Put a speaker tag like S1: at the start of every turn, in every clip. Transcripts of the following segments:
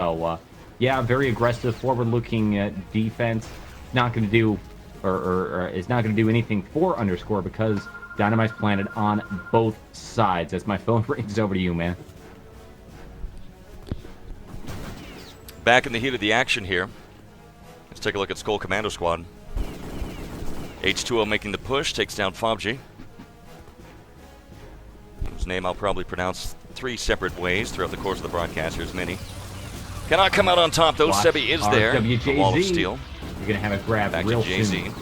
S1: So, yeah, very aggressive, forward-looking defense. Not going to do, or is not going to do anything for underscore because Dynamite's planted on both sides. As my phone rings over to you, man.
S2: Back in the heat of the action here. Let's take a look at Skull Commando Squad. H2O making the push, takes down Fobji, whose name I'll probably pronounce 3 separate ways throughout the course of the broadcast. Here's Mini. Cannot come out on top, though.
S1: Watch
S2: Sebi is there. The wall of steel.
S1: You're going to have it grab
S2: Back
S1: real
S2: to Jay-Z.
S1: soon.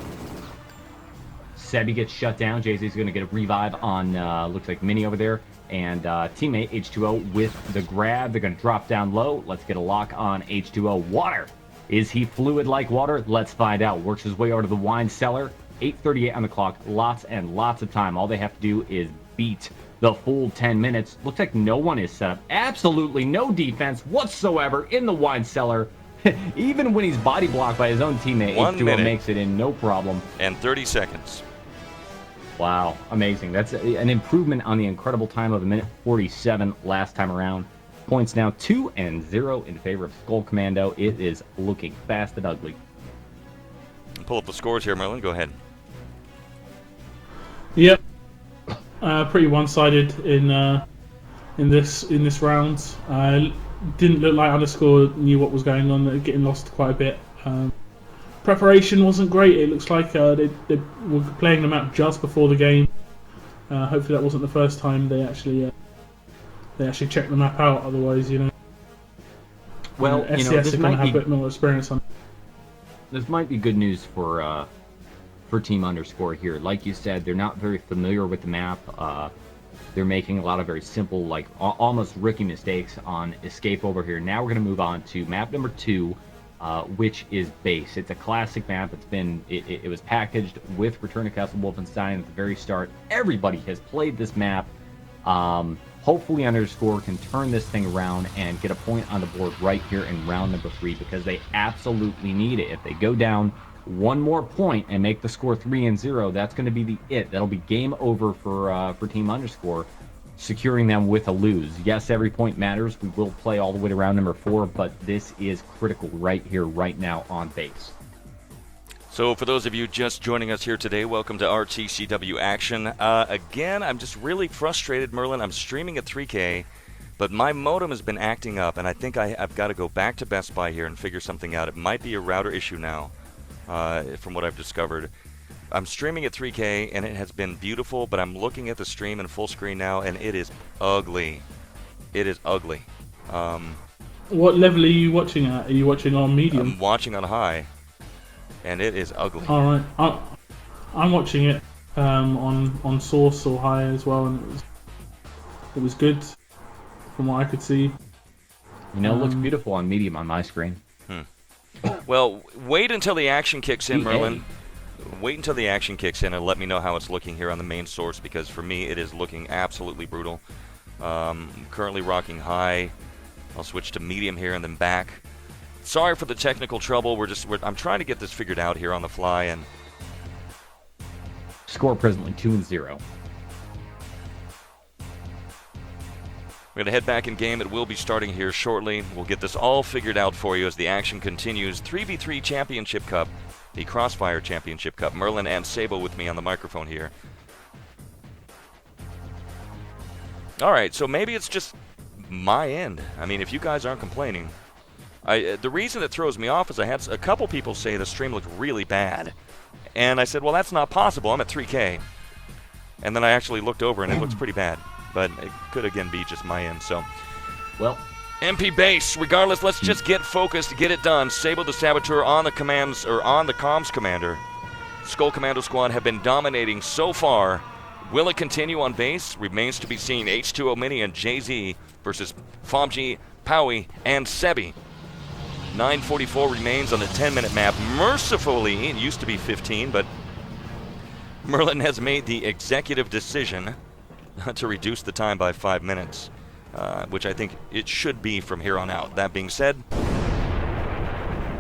S1: Sebi gets shut down. Jay-Z's going to get a revive on, looks like Mini over there. And teammate H2O with the grab. They're going to drop down low. Let's get a lock on H2O. Water. Is he fluid like water? Let's find out. Works his way over to the wine cellar. 8:38 on the clock. Lots and lots of time. All they have to do is beat the full 10 minutes. Looks like no one is set up. Absolutely no defense whatsoever in the wine cellar. Even when he's body blocked by his own teammate,
S2: 1
S1: H2O
S2: minute.
S1: makes it in no problem.
S2: And 30 seconds.
S1: Wow, amazing. That's an improvement on the incredible time of 1:47 last time around. Points now 2-0 in favor of Skull Commando. It is looking fast and ugly.
S2: Pull up the scores here, Merlin. Go ahead.
S3: Yep. Pretty one-sided in this round. Didn't look like underscore knew what was going on. They're getting lost quite a bit. Preparation wasn't great. It looks like they were playing the map just before the game. Hopefully that wasn't the first time they actually checked the map out. Otherwise,
S1: Well,
S3: SCS
S1: this
S3: are going
S1: might
S3: to have a
S1: be
S3: bit more experience on.
S1: this might be good news for Team Underscore here. Like you said, they're not very familiar with the map. They're making a lot of very simple, like almost rookie mistakes on escape over here. Now we're going to move on to map number 2, which is base. It's a classic map. It was packaged with Return to Castle Wolfenstein at the very start. Everybody has played this map. Hopefully Underscore can turn this thing around and get a point on the board right here in round number 3 because they absolutely need it. If they go down one more point and make the score 3-0, that's going to be it. That'll be game over for Team Underscore, securing them with a lose. Yes, every point matters. We will play all the way to round number 4, but this is critical right here, right now on base.
S2: So for those of you just joining us here today, welcome to RTCW Action. Again, I'm just really frustrated, Merlin. I'm streaming at 3K, but my modem has been acting up, and I think I've got to go back to Best Buy here and figure something out. It might be a router issue now, from what I've discovered. I'm streaming at 3K, and it has been beautiful, but I'm looking at the stream in full screen now, and it is ugly. It is ugly.
S3: What level are you watching at? Are you watching on medium?
S2: I'm watching on high, and it is ugly.
S3: All right, I'm watching it on source or high as well, and it was good from what I could see.
S1: It looks beautiful on medium on my screen.
S2: Well, wait until the action kicks in,
S1: EA.
S2: Merlin. Wait until the action kicks in and let me know how it's looking here on the main source, because for me it is looking absolutely brutal. Currently rocking high. I'll switch to medium here and then back. Sorry for the technical trouble. I'm trying to get this figured out here on the fly, and
S1: Score presently 2-0.
S2: we're going to head back in game. It will be starting here shortly. We'll get this all figured out for you as the action continues. 3v3 Championship Cup, the Crossfire Championship Cup. Merlin and Sabo with me on the microphone here. All right, so maybe it's just my end. I mean, if you guys aren't complaining. The reason it throws me off is I had a couple people say the stream looked really bad. And I said, well, that's not possible. I'm at 3K. And then I actually looked over, and it looks pretty bad. But it could, again, be just my end. So,
S1: Well,
S2: MP base. Regardless, let's just get focused, get it done. Sable the Saboteur on the commands, or on the comms commander. Skull Commando Squad have been dominating so far. Will it continue on base? Remains to be seen. H2O Mini and Jay-Z versus Fomji, Powie, and Sebi. 9:44 remains on the 10-minute map. Mercifully, it used to be 15, but Merlin has made the executive decision to reduce the time by 5 minutes, which I think it should be from here on out. That being said,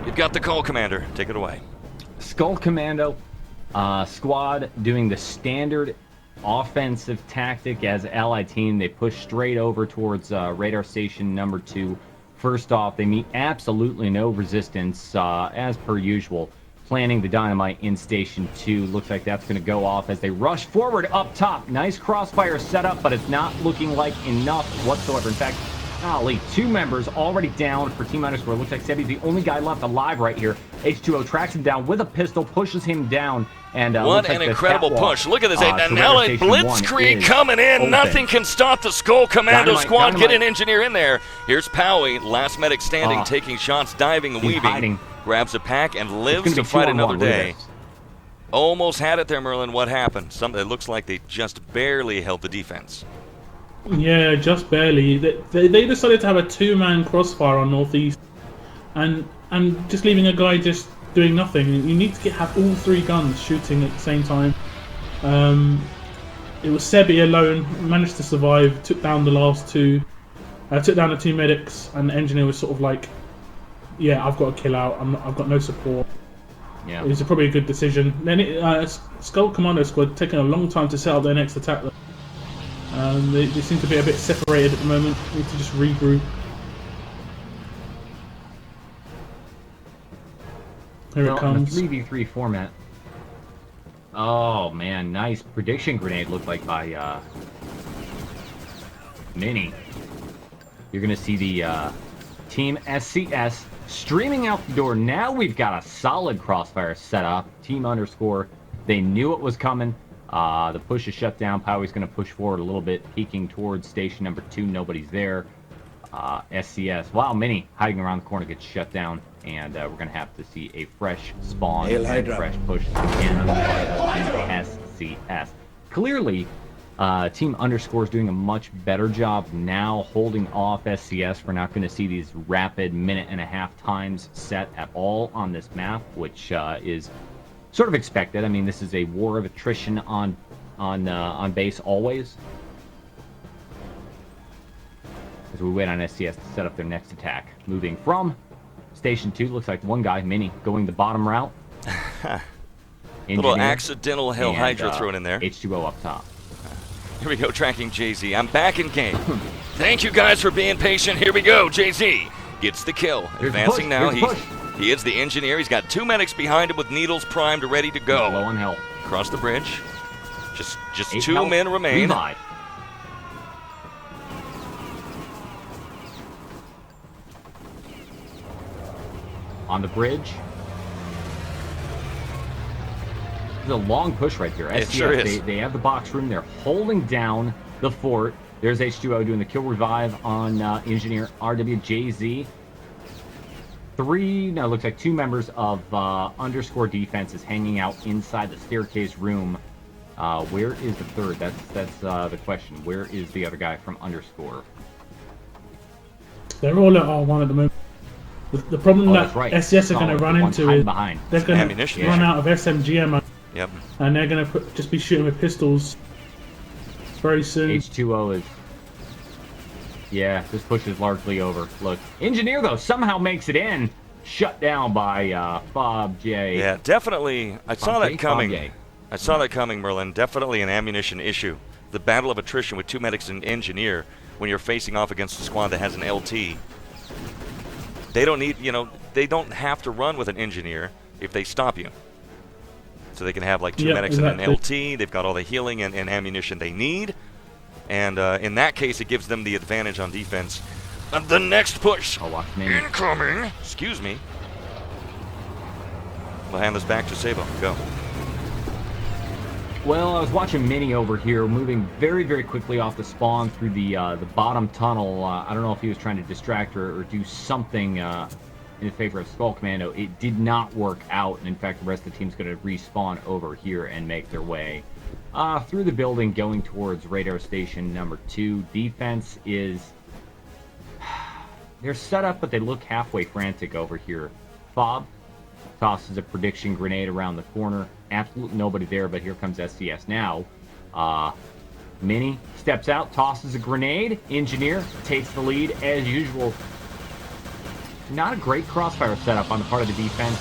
S2: you've got the call, Commander. Take it away.
S1: Skull Commando squad doing the standard offensive tactic as allied team. They push straight over towards radar station number 2. First off, they meet absolutely no resistance, as per usual. Planting the dynamite in Station 2. Looks like that's going to go off as they rush forward up top. Nice crossfire setup, but it's not looking like enough whatsoever. In fact, golly, 2 members already down for Team Underscore. Looks like Sebi's the only guy left alive right here. H2O tracks him down with a pistol, pushes him down. And
S2: what an incredible push. Look at this. And now a blitzkrieg coming in. Open. Nothing can stop the Skull Commando squad. Get an engineer in there. Here's Powie, last medic standing, taking shots, diving and weaving.
S1: Hiding.
S2: Grabs a pack and lives to fight another day. Almost had it there, Merlin. What happened? It looks like they just barely held the defense.
S3: Yeah, just barely. They decided to have a 2-man crossfire on Northeast, and just leaving a guy just doing nothing. You need to have all 3 guns shooting at the same time. It was Sebi alone, managed to survive, took down the last 2, took down the 2 medics, and the engineer was sort of like, yeah, I've got to kill out. I've got no support.
S1: Yeah,
S3: it was probably a good decision. Then Skull Commando squad taking a long time to set up their next attack. They seem to be a bit separated at the moment. Need to just regroup. Here it comes.
S1: In a 3v3 format. Oh man, nice prediction grenade looked like by Mini. You're gonna see the Team sCs streaming out the door. Now we've got a solid crossfire set up. Team Underscore, they knew it was coming. The push is shut down. Powie's going to push forward a little bit, peeking towards station number 2. Nobody's there. sCs, wow, Mini hiding around the corner gets shut down, and we're going to have to see a fresh spawn and fresh push again by sCs. Clearly, Team Underscore is doing a much better job now holding off sCs. We're not going to see these rapid 1.5 times set at all on this map, which is sort of expected. I mean, this is a war of attrition on base always. As we wait on sCs to set up their next attack. Moving from Station 2, looks like one guy, Mini, going the bottom route.
S2: Little accidental Hell Hydra thrown in there.
S1: H2O up top.
S2: Here we go, tracking JZ. I'm back in game. Thank you guys for being patient. Here we go. JZ gets the kill. Advancing now. He is the engineer. He's got 2 medics behind him with needles primed, ready to go.
S1: Low on health.
S2: Across the bridge. Just 2 men remain.
S1: Levi. On the bridge. There's a long push right here.
S2: It sure is.
S1: They have the box room. They're holding down the fort. There's H2O doing the kill revive on engineer RWJZ. 3, no, it looks like 2 members of Underscore defense is hanging out inside the staircase room. Where is the 3rd? That's the question. Where is the other guy from Underscore?
S3: They're all at R1 at the moment. The problem that sCs are going to run into is they're going to run out of SMG ammo.
S2: Yep.
S3: And they're going to just be shooting with pistols very soon.
S1: H2O is... Yeah, this push is largely over. Look, engineer, though, somehow makes it in. Shut down by Bob J.
S2: Yeah, definitely. I saw that coming. I saw that coming, Merlin. Definitely an ammunition issue. The battle of attrition with 2 medics and engineer when you're facing off against a squad that has an LT. They don't need, they don't have to run with an engineer if they stop you. So they can have like 2 medics and an LT. They've got all the healing and ammunition they need. And in that case, it gives them the advantage on defense. The next push. Incoming. Excuse me. We'll hand this back to Sabo. Go.
S1: Well, I was watching Mini over here moving very, very quickly off the spawn through the bottom tunnel. I don't know if he was trying to distract or do something in favor of Skull Commando. It did not work out. And in fact, the rest of the team's going to respawn over here and make their way through the building, going towards radar station number 2. Defense is... They're set up, but they look halfway frantic over here. Fob tosses a prediction grenade around the corner. Absolutely nobody there, but here comes sCs now. Mini steps out, tosses a grenade. Engineer takes the lead as usual. not a great crossfire setup on the part of the defense.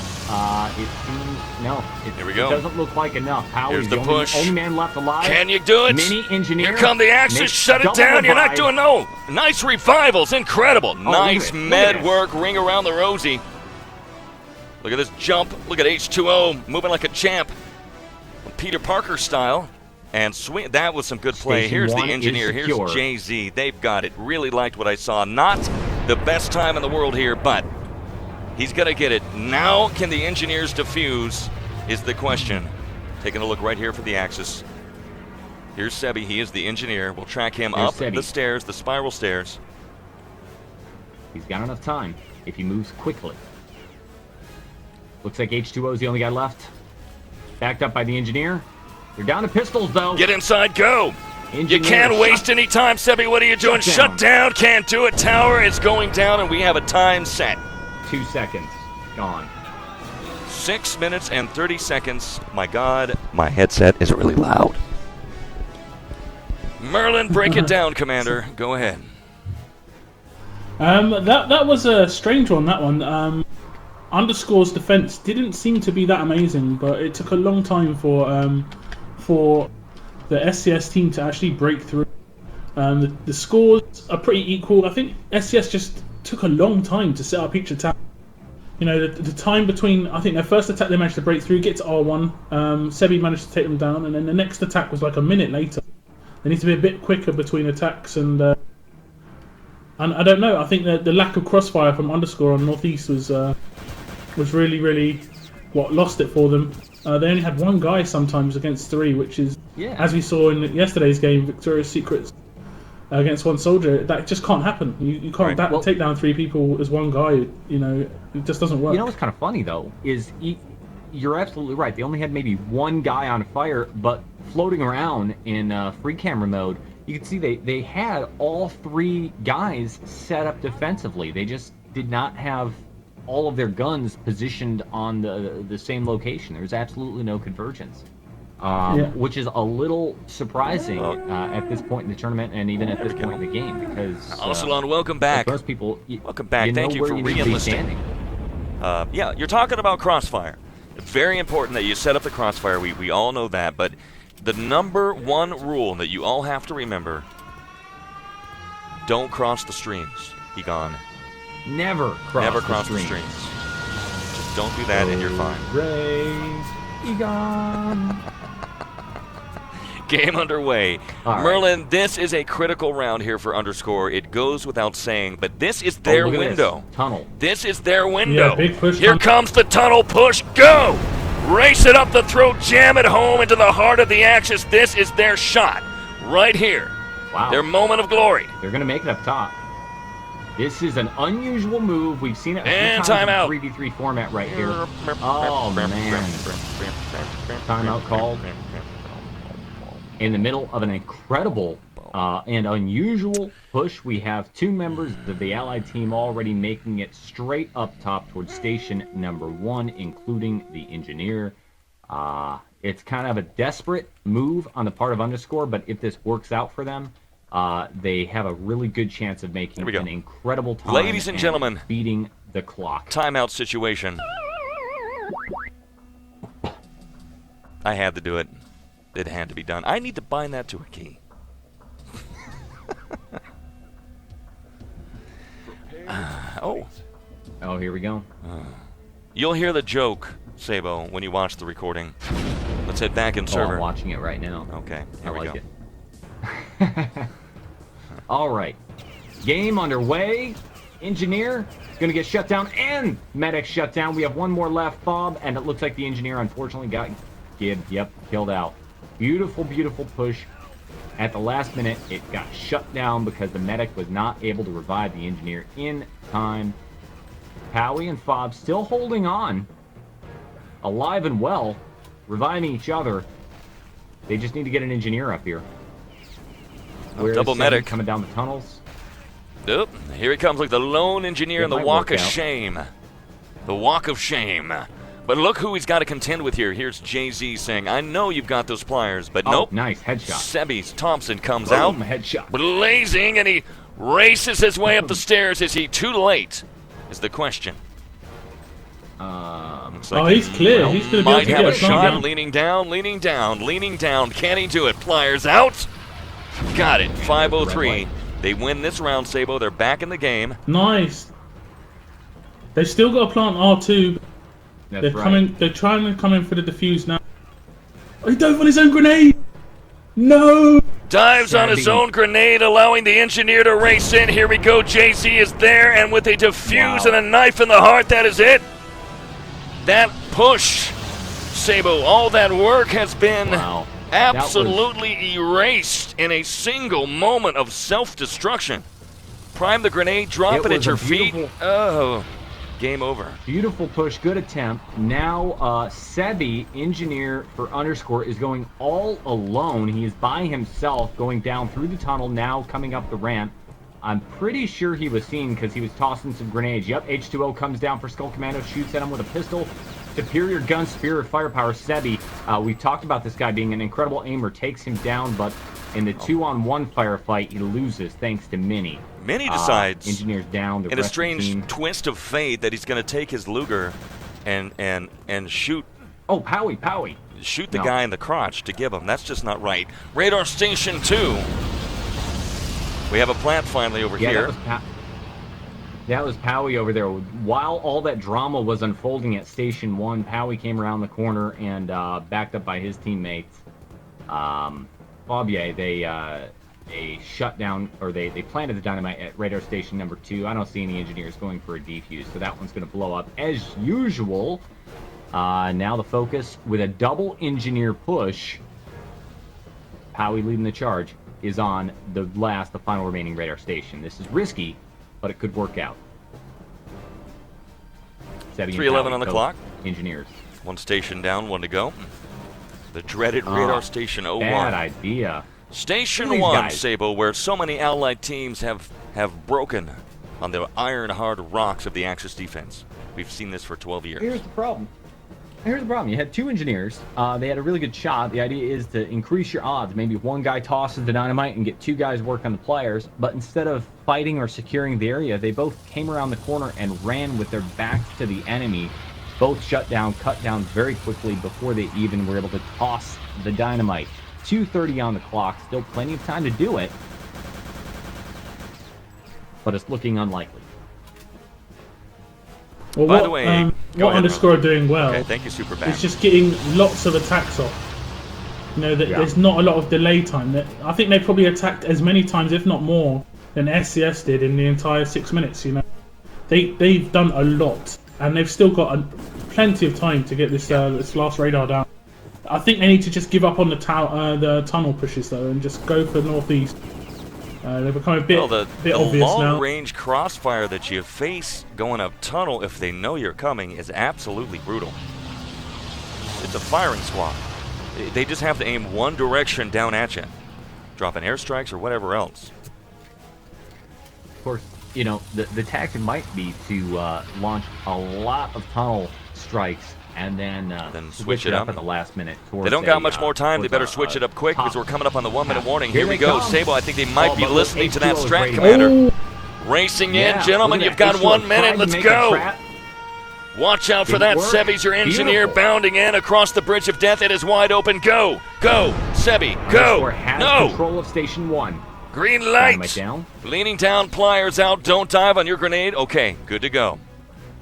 S1: It seems
S2: Here we go.
S1: It doesn't look like enough.
S2: Here's
S1: Howie's
S2: the push.
S1: only man left alive.
S2: Can you do it?
S1: Mini engineer.
S2: Here come the Axis.
S1: makes
S2: Shut it
S1: double
S2: down. You're not
S1: revive.
S2: doing no. Nice revivals. Incredible. Nice
S1: look at
S2: med
S1: this.
S2: work. Ring around the rosy. Look at this jump. Look at H2O moving like a champ. Peter Parker style. And swing. That was some good play.
S1: Station
S2: Here's the
S1: one is
S2: engineer. Here's
S1: secure.
S2: JZ. They've got it. Really liked what I saw. Not the best time in the world here, but he's going to get it. Now can the engineers defuse is the question. Taking a look right here for the Axis. Here's Sebi. He is the engineer. We'll track him
S1: Here's
S2: up
S1: Sebi.
S2: the stairs, the spiral stairs.
S1: He's got enough time if he moves quickly. Looks like H2O is the only guy left. Backed up by the engineer. They're down to pistols, though.
S2: Get inside, go. You
S1: Engineer
S2: can't
S1: shut-
S2: waste any time, Sebi. What are you doing?
S1: Shut
S2: Shut down. Can't do it. Tower is going down, and we have a time set.
S1: 2 seconds. Gone.
S2: 6 minutes and 30 seconds. My God, my headset is really loud. Merlin, break it down, Commander. Go ahead.
S3: That was a strange one. That one. Underscore's defense didn't seem to be that amazing, but it took a long time for the SCS team to actually break through. The scores are pretty equal. I think SCS just took a long time to set up each attack. You know, the time between, I think their first attack they managed to break through, get to R1. Sebi managed to take them down, and then the next attack was like a minute later. They need to be a bit quicker between attacks, and I don't know. I think the lack of crossfire from Underscore on Northeast was really what lost it for them. They only had one guy sometimes against three, which is, as we saw in yesterday's game, Victoria's Secrets against one soldier. That just can't happen. You can't take down three people as one guy. You know, it just doesn't work.
S1: You know what's kind of funny, though, is you're absolutely right. They only had maybe one guy on fire, but floating around in free camera mode, you can see they had all three guys set up defensively. They just did not have all of their guns positioned on the same location. There's absolutely no convergence, which is a little surprising at this point in the tournament and even at this point in the game, because
S2: Alsalon, welcome back.
S1: Most people,
S2: welcome back. Thank you
S1: where
S2: for
S1: need to be
S2: re-enlisting.
S1: standing.
S2: Yeah, you're talking about crossfire. It's very important that you set up the crossfire. We all know that, but the number one rule that you all have to remember: don't cross the streams. Egon.
S1: Never cross
S2: the streams. Just don't do that, and you're fine.
S1: Ray, Egon.
S2: Game underway.
S1: All
S2: Merlin, this is a critical round here for Underscore. It goes without saying, but this is their
S1: look at
S2: window.
S1: this. Tunnel.
S2: This is their window.
S3: Yeah, big push
S2: Here
S3: tunnel.
S2: comes the tunnel push. Go! Race it up the throat. Jam it home into the heart of the Axis. This is their shot. Right here.
S1: Wow.
S2: Their moment of glory.
S1: They're going to make it up top. This is an unusual move. We've seen it a few
S2: And
S1: times
S2: timeout.
S1: in 3v3 format right here. Oh, man. Timeout called. In the middle of an incredible and unusual push, we have two members of the Allied team already making it straight up top towards station number 1, including the engineer. It's kind of a desperate move on the part of Underscore, but if this works out for them, they have a really good chance of making an incredible time.
S2: Ladies and gentlemen,
S1: beating the clock.
S2: Timeout situation. I had to do it. It had to be done. I need to bind that to a key. Oh,
S1: here we go.
S2: You'll hear the joke, Sabo, when you watch the recording. Let's head back in
S1: Oh,
S2: server.
S1: I'm watching it right now.
S2: Okay, here
S1: I
S2: we
S1: like
S2: go.
S1: it. All right. Game underway. Engineer going to get shut down and medic shut down. We have one more left, Bob, and it looks like the engineer unfortunately got killed out. Beautiful, beautiful push. At the last minute, it got shut down because the medic was not able to revive the engineer in time. Howie and Fob still holding on, alive and well, reviving each other. They just need to get an engineer up here. Where
S2: double
S1: is
S2: medic
S1: coming down the tunnels.
S2: Oop, here he comes like the lone engineer in the
S1: might
S2: walk
S1: work
S2: of
S1: out.
S2: shame. The walk of shame. But look who he's got to contend with here. Here's JZ saying, I know you've got those pliers, but nope.
S1: Nice headshot.
S2: Sebi Thompson comes
S1: Boom,
S2: out,
S1: headshot.
S2: blazing, and he races his way up the stairs. Is he too late? is the question. Looks
S3: Oh, he's clear.
S2: well,
S3: He's going to be able
S2: might
S3: to
S2: have
S3: get
S2: a
S3: a plant
S2: shot.
S3: down.
S2: Leaning down, leaning down, leaning down. Can he do it? Pliers out. Got it. 5:03. They win this round, Sabo. They're back in the game.
S3: Nice. They've still got a plant R2.
S1: That's
S3: They're
S1: right.
S3: coming. They're trying to come in for the defuse now. Oh, he dove on his own grenade. No.
S2: Dives on his
S1: Savvy.
S2: own grenade, allowing the engineer to race in. Here we go. JC is there, and with a defuse
S1: Wow.
S2: and a knife in the heart, that is it. That push, Sabo, all that work has been
S1: Wow.
S2: absolutely erased in a single moment of self-destruction. Prime the grenade, drop it,
S1: It
S2: at
S1: was
S2: your
S1: a
S2: feet.
S1: beautiful-
S2: Oh, game over.
S1: Beautiful push, good attempt. Now, Sebi, engineer for underscore, is going all alone. He is by himself, going down through the tunnel, now coming up the ramp. I'm pretty sure he was seen because he was tossing some grenades. Yep, H2O comes down for Skull Commando, shoots at him with a pistol. Superior gun, superior firepower. Sebi, we've talked about this guy being an incredible aimer, takes him down, but in the 2-on-1 firefight, he loses thanks to Mini.
S2: Mini decides,
S1: Engineers down. The
S2: in a
S1: rest of the
S2: strange
S1: team.
S2: twist of fate, that he's going to take his Luger and shoot
S1: Oh, Powie.
S2: the
S1: No.
S2: guy in the crotch to give him. That's just not right. Radar Station 2. We have a plant finally over
S1: Yeah,
S2: here.
S1: that was Powie over there. While all that drama was unfolding at Station 1, Powie came around the corner and backed up by his teammates. Fabier, they shut down, or they planted the dynamite at radar station number 2. I don't see any engineers going for a defuse, so that one's going to blow up as usual. Now the focus with a double engineer push. Powie leading the charge is on the final remaining radar station. This is risky, but it could work out.
S2: 3:11 on the clock.
S1: Engineers.
S2: One station down, one to go. The dreaded radar station 01.
S1: Bad idea.
S2: Station
S1: These
S2: 1,
S1: guys.
S2: Sabo, where so many allied teams have broken on the iron-hard rocks of the Axis defense. We've seen this for 12 years.
S1: Here's the problem. You had 2 engineers. They had a really good shot. The idea is to increase your odds. Maybe one guy tosses the dynamite and get 2 guys work on the pliers. But instead of fighting or securing the area, they both came around the corner and ran with their backs to the enemy. Both shut down, cut down very quickly before they even were able to toss the dynamite. 2:30 on the clock. Still plenty of time to do it. But it's looking unlikely.
S3: Well,
S2: By
S3: what,
S2: the way,
S3: what
S2: go ahead,
S3: underscore are doing well
S2: Okay, thank you, Superbat.
S3: is just getting lots of attacks off. You know, that
S1: Yeah.
S3: there's not a lot of delay time. I think they probably attacked as many times, if not more, than SCS did in the entire 6 minutes. You know, they've done a lot, and they've still got plenty of time to get this this last radar down. I think they need to just give up on the tunnel pushes though, and just go for northeast. They've become a bit,
S2: Well, the
S3: obvious now.
S2: long-range crossfire that you face going up tunnel if they know you're coming is absolutely brutal. It's a firing squad. They just have to aim one direction down at you, dropping airstrikes or whatever else.
S1: Of course, you know, the tactic might be to launch a lot of tunnel strikes and then
S2: switch it up
S1: at the last minute.
S2: They don't got much more time. They better switch it up quick because we're coming up on the 1-minute warning. Here
S1: Here
S2: we
S1: they
S2: go.
S1: come.
S2: Sabo, I think they might be
S1: but
S2: listening to that
S1: H2O is
S2: strat
S1: ready.
S2: commander.
S3: Oh,
S2: Racing
S1: Yeah,
S2: in, gentlemen.
S1: look
S2: You've
S1: at
S2: got
S1: that.
S2: 1
S1: H2O
S2: minute.
S1: tried to
S2: Let's
S1: make a
S2: go.
S1: trap.
S2: Watch out for
S1: Didn't
S2: that.
S1: work.
S2: Sebi's your engineer
S1: Beautiful.
S2: bounding in across the bridge of death. It is wide open. Go. Go. Sebi. Go.
S1: Underscore has
S2: No.
S1: control of station 1.
S2: Green
S1: Dynamite
S2: light.
S1: down.
S2: Leaning down, pliers out. Don't dive on your grenade. Okay, good to go.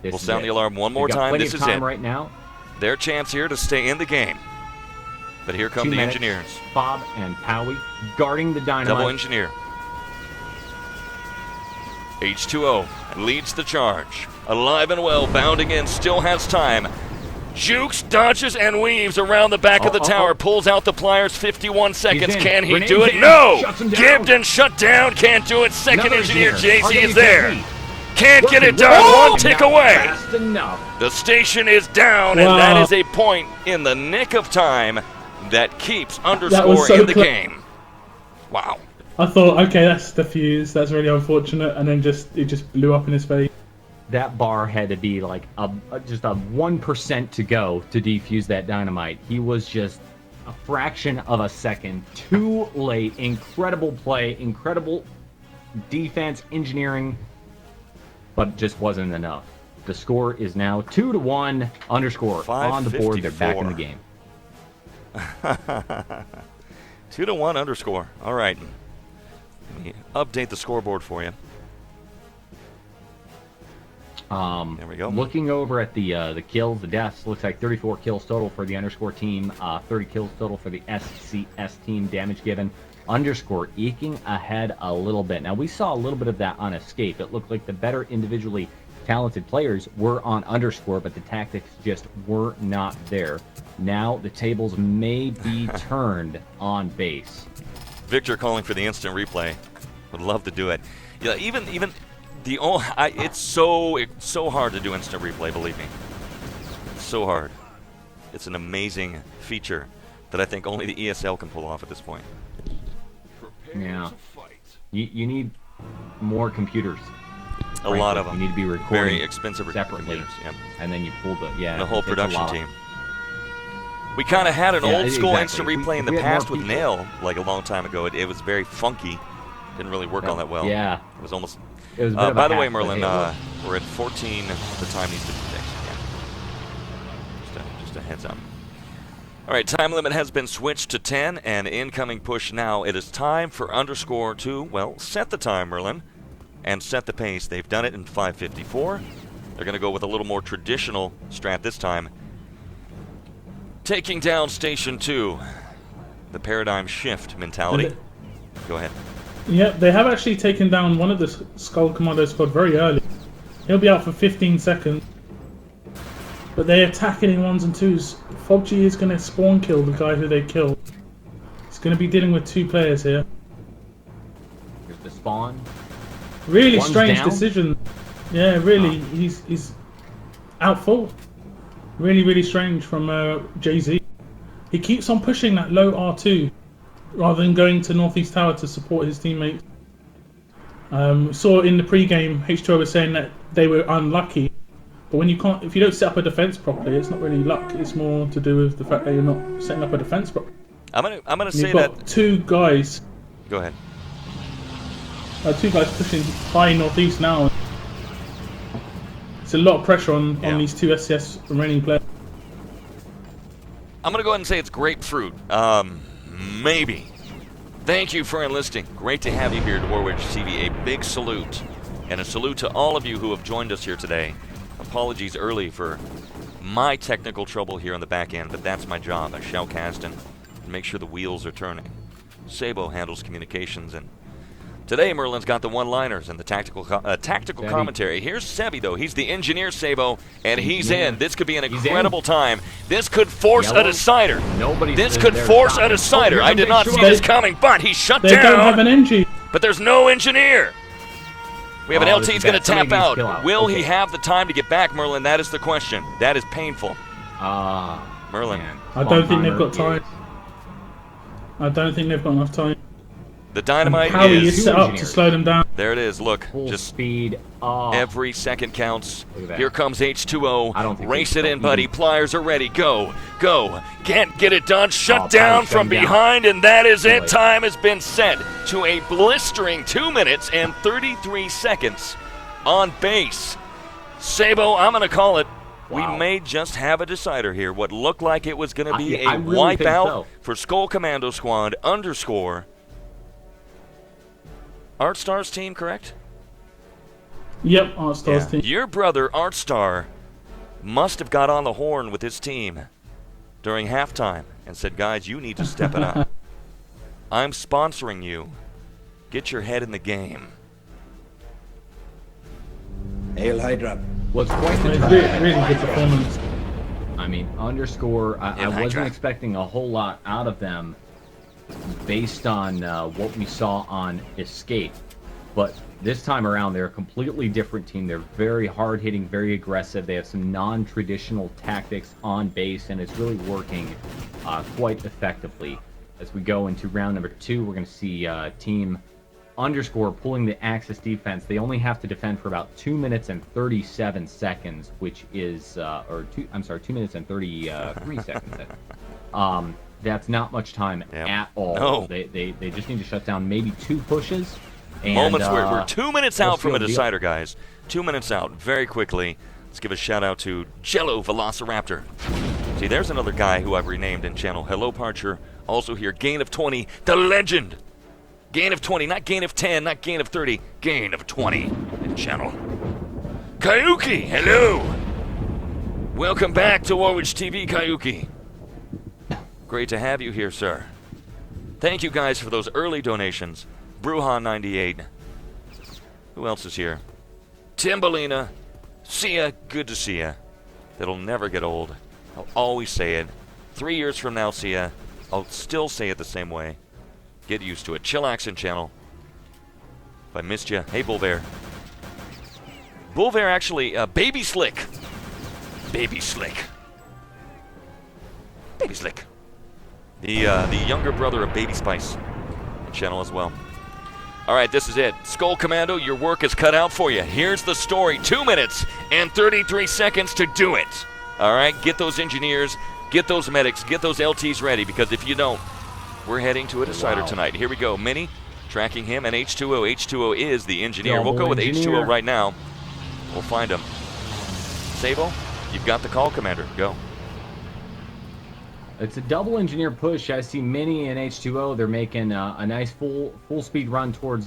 S1: This
S2: We'll
S1: is
S2: sound
S1: it.
S2: the alarm one more
S1: They've got
S2: time.
S1: plenty
S2: This
S1: of
S2: is
S1: time
S2: it.
S1: right now.
S2: Their chance here to stay in the game. But here come
S1: 2
S2: the
S1: minutes.
S2: engineers.
S1: Bob and Powie guarding the dynamite.
S2: Double engineer. H2O leads the charge. Alive and well, bounding in, still has time. Jukes, dodges, and weaves around the back of the tower. Pulls out the pliers, 51 seconds.
S1: in.
S2: Can he
S1: Grenade
S2: do it?
S1: jam.
S2: No!
S1: Shuts him down.
S2: Gibden shut down. Can't do it. Second
S1: Another
S2: engineer,
S1: engineer.
S2: JC is
S1: RWKZ.
S2: there. Can't get it
S1: Working
S2: done.
S1: well.
S2: One tick
S1: Not
S2: away.
S1: Fast enough.
S2: The station is down, and
S3: Wow.
S2: that is a point in the nick of time that keeps underscore
S3: was so
S2: in the
S3: close.
S2: game. Wow.
S3: I thought, okay, that's the fuse. That's really unfortunate, and then it just blew up in his face.
S1: That bar had to be like just a 1% to go to defuse that dynamite. He was just a fraction of a second too late. Incredible play, incredible defense, engineering. but it just wasn't enough. The score is now 2-1 underscore on the board. They're back in the game.
S2: 2-1 underscore. All right. Let me update the scoreboard for you. There we go.
S1: Looking over at the kills, the deaths, looks like 34 kills total for the underscore team, 30 kills total for the sCs team. Damage given, underscore eking ahead a little bit. Now, we saw a little bit of that on escape. It looked like the better individually talented players were on underscore, but the tactics just were not there. Now the tables may be turned on base.
S2: Victor calling for the instant replay. Would love to do it. Yeah, even the it's so hard to do instant replay. Believe me, it's so hard. It's an amazing feature that I think only the ESL can pull off at this point.
S1: Yeah, you need more computers.
S2: A lot of them.
S1: You need to be recording
S2: very expensive
S1: separately,
S2: yep.
S1: And then you pull the
S2: whole production team. We kind of had an old school instant replay in the past with Nail, like a long time ago. It was very funky. Didn't really work all that well.
S1: Yeah.
S2: It was almost.
S1: It was a bit of
S2: by
S1: a
S2: the way,
S1: hack,
S2: Merlin, we're at 14. The time needs to be fixed. Yeah. Just a heads up. All right, time limit has been switched to 10, and incoming push now. It is time for underscore to, well, set the time, Merlin, and set the pace. They've done it in 5:54. They're going to go with a little more traditional strat this time. Taking down Station 2. The paradigm shift mentality. Go ahead.
S3: Yeah, they have actually taken down one of the Skull Commando squad very early. He'll be out for 15 seconds. But they're attacking in 1s and 2s. FobG is going to spawn kill the guy who they killed. He's going to be dealing with 2 players here.
S1: Here's the spawn.
S3: Really
S1: One's
S3: strange
S1: down.
S3: decision. Yeah, really. He's out full. Really, really strange from Jay-Z. He keeps on pushing that low R2 rather than going to Northeast Tower to support his teammates. Saw in the pre-game, H2O was saying that they were unlucky. But when if you don't set up a defense properly, it's not really luck. It's more to do with the fact that you're not setting up a defense properly.
S2: I'm gonna say
S3: you've got
S2: that
S3: 2 guys.
S2: Go ahead.
S3: 2 guys pushing high northeast now. It's a lot of pressure on these 2 SCS remaining players.
S2: I'm going to go ahead and say it's grapefruit. Maybe. Thank you for enlisting. Great to have you here at Warwitch TV. A big salute. And a salute to all of you who have joined us here today. Apologies early for my technical trouble here on the back end, but that's my job. I shoutcast and make sure the wheels are turning. Sabo handles communications, and today Merlin's got the one-liners and the tactical commentary. Here's Sebi, though. He's the engineer, Sabo, and he's in. This could be an incredible time. This could force a decider. This could force a decider. I did not see this coming, but he's shut down.
S3: They don't have an NG.
S2: But there's no engineer. We have an LT he's going to tap out. Will he have the time to get back, Merlin? That is the question. That is painful. Merlin.
S1: Man.
S3: I don't think they've got time. I don't think they've got enough time.
S2: The dynamite
S3: Howie
S2: is
S3: set up to slow them down.
S2: There it is. Look,
S1: Full
S2: just
S1: speed.
S2: every second counts.
S1: Look at that.
S2: Here comes H2O.
S1: I don't think
S2: Race
S1: they
S2: it in,
S1: don't
S2: buddy.
S1: even-
S2: Pliers are ready. Go. Can't get it done. Shut down
S1: Pliers
S2: from
S1: shutting down.
S2: behind, and that is it.
S1: Really?
S2: Time has been set to a blistering 2 minutes and 33 seconds on base. Sabo, I'm going to call it.
S1: Wow.
S2: We may just have a decider here. What looked like it was going to be
S1: I
S2: a
S1: really think
S2: wipeout
S1: so.
S2: for Skull Commando Squad underscore ArtStar's team, correct?
S3: Yep, ArtStar's team.
S2: Your brother, ArtStar, must have got on the horn with his team during halftime and said, guys, you need to step it up. I'm sponsoring you. Get your head in the game.
S4: Hail Hydra.
S1: Was quite the
S3: It's
S1: drive.
S3: really good performance.
S1: I mean, underscore, I
S2: Hydra.
S1: wasn't expecting a whole lot out of them based on what we saw on Escape. But this time around, they're a completely different team. They're very hard-hitting, very aggressive. They have some non-traditional tactics on base, and it's really working quite effectively. As we go into round number 2, we're going to see team underscore pulling the Axis defense. They only have to defend for about 2 minutes and 37 seconds, which is, 2 minutes and 33 seconds. That's not much time
S2: Yep.
S1: at all.
S2: No.
S1: They just need to shut down maybe 2 pushes, And,
S2: Moments where we're 2 minutes out from a
S1: seal the deal.
S2: decider, guys. 2 minutes out. Very quickly. Let's give a shout out to Jello Velociraptor. See, there's another guy who I've renamed in channel. Hello, Parcher. Also here, gain of 20, the legend. Gain of 20, not gain of 10, not gain of 30. Gain of 20 in channel. Kayuki, hello. Welcome back to Warwich TV, Kayuki. Great to have you here, sir. Thank you guys for those early donations. Bruhan98. Who else is here? Timbalina. See ya. Good to see ya. That'll never get old. I'll always say it. 3 years from now, see ya. I'll still say it the same way. Get used to it. Chillax in channel. If I missed you, hey, Bull Bear. Bull Bear actually, Baby Slick. Baby Slick. Baby Slick. The younger brother of Baby Spice. Channel as well. Alright, this is it. Skull Commando, your work is cut out for you. Here's the story. 2 minutes and 33 seconds to do it. Alright, get those engineers, get those medics, get those LTs ready, because if you don't, we're heading to a decider tonight. Here we go. Mini, tracking him, and H2O. H2O is the engineer. We'll go with H2O right now. We'll find him. Sable, you've got the call, Commander. Go.
S1: It's a double engineer push. I see Mini and H2O. They're making a nice full speed run towards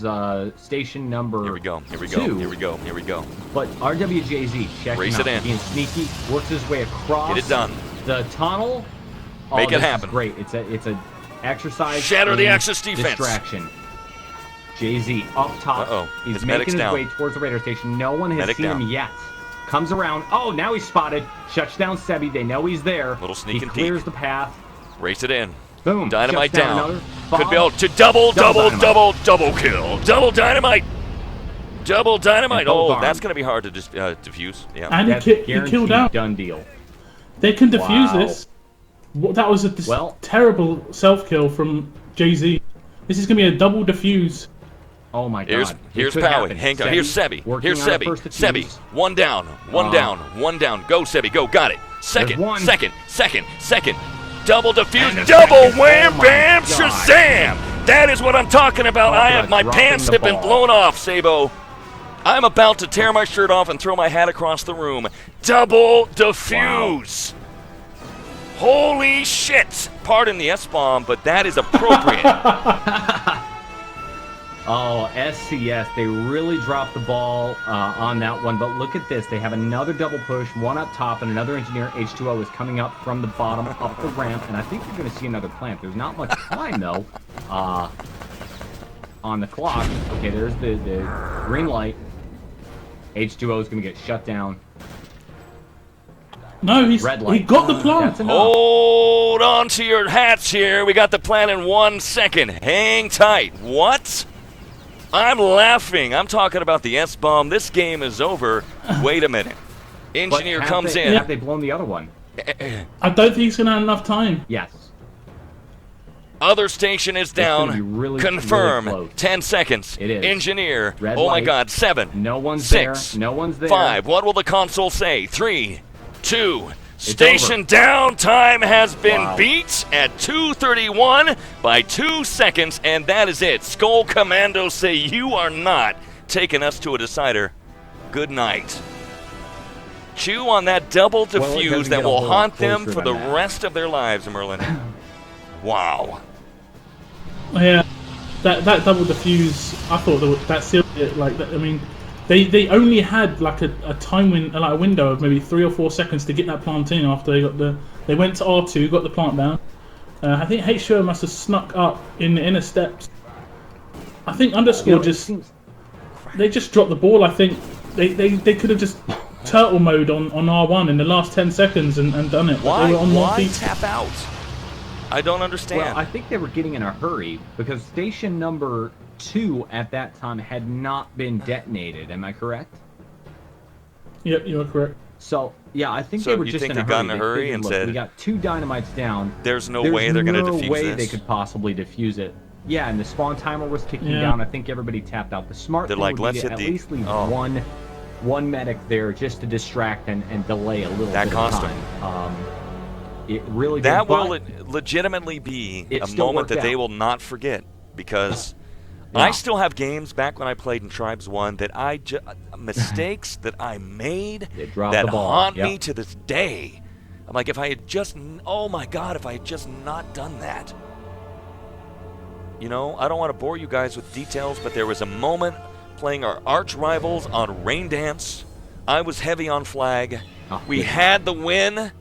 S1: station number.
S2: Here we go. Here we
S1: 2.
S2: go. Here we go. Here we go.
S1: But RWJZ checking
S2: Race
S1: out,
S2: it in.
S1: being sneaky, works his way across.
S2: Get it done.
S1: The tunnel.
S2: Make it
S1: this
S2: happen.
S1: Is great. It's a exercise.
S2: Shatter the
S1: in
S2: Axis defense.
S1: Distraction. JZ up top.
S2: Uh-oh.
S1: He's
S2: His medic's
S1: making his
S2: down.
S1: way towards the radar station. No one has
S2: Medic
S1: seen
S2: down.
S1: him yet. Comes around. Oh, now he's spotted. Shuts down Sebi. They know he's there.
S2: Little sneak
S1: he
S2: and
S1: clears
S2: peek.
S1: the path.
S2: Race it in.
S1: Boom.
S2: Dynamite
S1: Shuts down
S2: down.
S1: another.
S2: Could be
S1: Bomb.
S2: able to double
S1: Dynamite.
S2: kill. Double dynamite. Double dynamite.
S1: And both
S2: Oh,
S1: arms.
S2: that's going to be hard to diffuse. Yeah.
S3: And
S1: That's
S3: he killed
S1: guaranteed
S3: out.
S1: done deal.
S3: They can defuse
S1: Wow.
S3: this. That was a
S1: Well-
S3: terrible self-kill from Jay-Z. This is going to be a double defuse.
S1: Oh my
S2: Here's
S1: God. It could
S2: Powie.
S1: happen.
S2: Hang on. Here's Sebi.
S1: working
S2: Here's
S1: on a
S2: Sebi.
S1: first
S2: Sebi.
S1: defuse.
S2: One down. One down. Go, Sebi. Go. Got it. Second.
S1: one.
S2: Second. Double defuse.
S1: And the
S2: Double
S1: second.
S2: wham,
S1: Oh my
S2: bam,
S1: God.
S2: Shazam. That is what I'm talking about.
S1: Talk
S2: I
S1: about
S2: have my
S1: dropping
S2: pants
S1: the
S2: have been
S1: ball.
S2: blown off, Sabo. I'm about to tear my shirt off and throw my hat across the room. Double defuse. Holy shit. Pardon the S-bomb, but that is appropriate.
S1: Oh, SCS, they really dropped the ball on that one. But look at this. They have another double push, one up top, and another engineer, H2O, is coming up from the bottom up the ramp. And I think you're going to see another plant. There's not much time, though, on the clock. Okay, there's the green light. H2O is going to get shut down.
S3: No,
S1: Red light.
S3: he got the plant.
S1: That's enough.
S2: Hold on to your hats here. We got the plan in 1 second. Hang tight. What? I'm laughing. I'm talking about the S-bomb. This game is over. Wait a minute.
S1: But
S2: Engineer
S1: have
S2: comes
S1: they,
S2: in.
S1: Have they blown the other one?
S3: I don't think he's going to have enough time.
S1: Yes.
S2: Other station is
S1: gonna
S2: down.
S1: be really,
S2: Confirm.
S1: really close.
S2: 10 seconds.
S1: It is.
S2: Engineer.
S1: Red
S2: Oh my
S1: light.
S2: God. 7.
S1: No one's
S2: 6.
S1: there. No one's there.
S2: 5. What will the console say? 3, 2.
S1: It's
S2: Station
S1: over.
S2: down. Time has been
S1: Wow.
S2: beat at 2:31 by 2 seconds, and that is it. Skull Commando say you are not taking us to a decider. Good night. Chew on that double
S1: Well, it
S2: defuse
S1: doesn't
S2: that
S1: get a
S2: will
S1: whole lot
S2: haunt them
S1: closer
S2: for the
S1: than that.
S2: rest of their lives, Merlin. Wow.
S3: Yeah, that double defuse. I thought that sealed it. Like that, I mean, they only had like a like a window of maybe 3 or 4 seconds to get that plant in after they went to R2, got the plant down. I think H2O must have snuck up in the inner steps. I think Underscore
S1: It
S3: just
S1: seems-
S3: they just dropped the ball. I think they could have just turtle mode on R1 in the last 10 seconds and done it. But they were on one
S2: Why
S3: feet.
S2: tap out? I don't understand.
S1: Well, I think they were getting in a hurry because station number 2 at that time had not been detonated. Am I correct?
S3: Yep, you are correct.
S1: So yeah, I think
S2: So
S1: they were
S2: you
S1: just
S2: think
S1: in a
S2: they got
S1: hurry.
S2: in a
S1: They
S2: hurry
S1: figured,
S2: and
S1: look,
S2: said,
S1: we got 2 dynamites down.
S2: There's no way they're gonna defuse
S1: no way
S2: this.
S1: they could possibly defuse it. Yeah, and the spawn timer was ticking
S3: Yeah.
S1: down. I think everybody tapped out. The smart
S2: They're
S1: thing
S2: like,
S1: would
S2: let's
S1: be to
S2: hit
S1: at
S2: the-
S1: least leave
S2: oh.
S1: one medic there just to distract and delay a little
S2: That
S1: bit
S2: cost
S1: of time. It really
S2: That
S1: did,
S2: will
S1: but
S2: legitimately be
S1: it
S2: a
S1: still
S2: moment
S1: worked
S2: that they
S1: out.
S2: will not forget, because I still have games back when I played in Tribes 1 that mistakes that I made
S1: They dropped
S2: that
S1: the ball.
S2: haunt
S1: Yep.
S2: me to this day. I'm like, if I had just, oh my God, if I had just not done that. You know, I don't want to bore you guys with details, but there was a moment playing our arch rivals on Rain Dance. I was heavy on flag.
S1: Oh,
S2: We
S1: good.
S2: had the win.